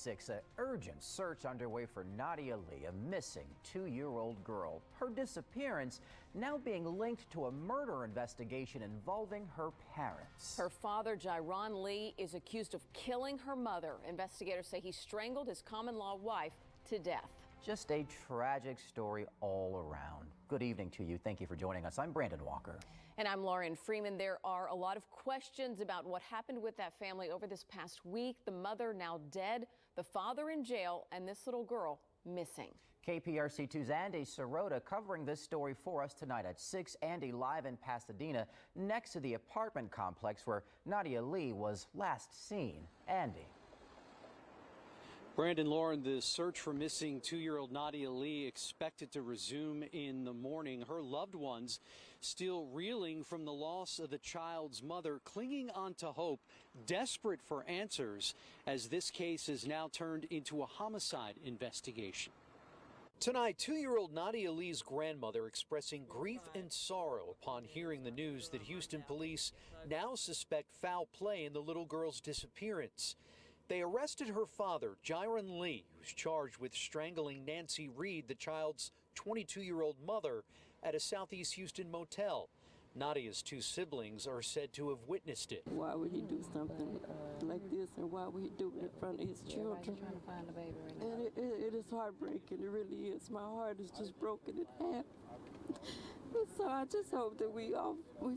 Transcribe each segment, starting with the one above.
6, an urgent search underway for Nadia Lee, a missing 2-year-old girl. Her disappearance now being linked to a murder investigation involving her parents. Her father, Nadia Lee, is accused of killing her mother. Investigators say he strangled his common-law wife to death. Just a tragic story all around. Good evening to you. Thank you for joining us. I'm Brandon Walker. And I'm Lauren Freeman. There are a lot of questions about what happened with that family over this past week. The mother now dead, the father in jail, and this little girl missing. KPRC2's Andy Sirota covering this story for us tonight at 6. Andy, live in Pasadena, next to the apartment complex where Nadia Lee was last seen. Andy. Brandon, Lauren, the search for missing 2-year-old Nadia Lee expected to resume in the morning. Her loved ones still reeling from the loss of the child's mother, clinging on to hope, desperate for answers, as this case is now turned into a homicide investigation. Tonight, 2-year-old Nadia Lee's grandmother expressing grief and sorrow upon hearing the news that Houston police now suspect foul play in the little girl's disappearance. They arrested her father, Nadia Lee, who's charged with strangling Nancy Reed, the child's 22-year-old mother, at a southeast Houston motel. Nadia's 2 siblings are said to have witnessed it. Why would he do something like this, and why would he do it in front of his children? Trying to find the baby right now. And it is heartbreaking. It really is. My heart is just broken in half. So I just hope that we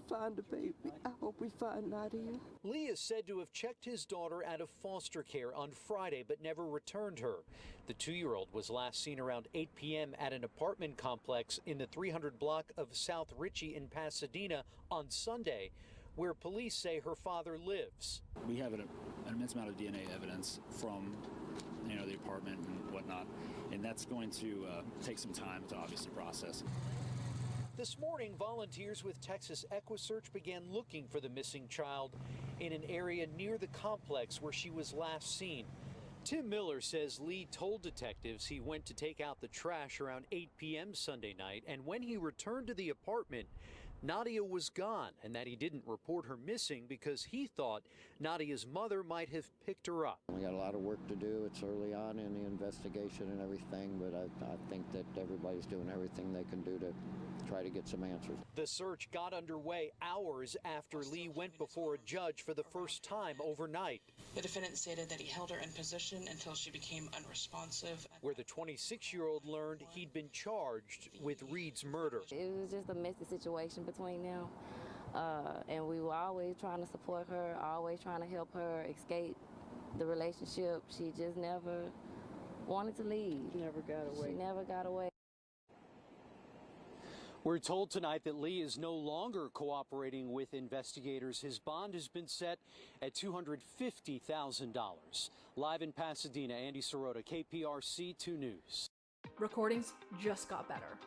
find the baby. I hope we find Nadia. Lee is said to have checked his daughter out of foster care on Friday but never returned her. The 2-year-old was last seen around 8 p.m. at an apartment complex in the 300 block of South Ritchie in Pasadena on Sunday, where police say her father lives. We have an immense amount of DNA evidence from the apartment and whatnot, and that's going to take some time to obviously process. This morning, volunteers with Texas EquiSearch began looking for the missing child in an area near the complex where she was last seen. Tim Miller says Lee told detectives he went to take out the trash around 8 p.m. Sunday night, and when he returned to the apartment, Nadia was gone, and that he didn't report her missing because he thought Nadia's mother might have picked her up. We got a lot of work to do. It's early on in the investigation and everything, but I think that everybody's doing everything they can do to try to get some answers. The search got underway hours after Lee went before a judge for the first time overnight. The defendant stated that he held her in position until she became unresponsive. Where the 26-year-old learned he'd been charged with Reed's murder. It was just a messy situation between them, and we were always trying to support her, always trying to help her escape the relationship. She just never wanted to leave. Never got away. She never got away. We're told tonight that Lee is no longer cooperating with investigators. His bond has been set at $250,000. Live in Pasadena, Andy Sirota, KPRC 2 News. Recordings just got better.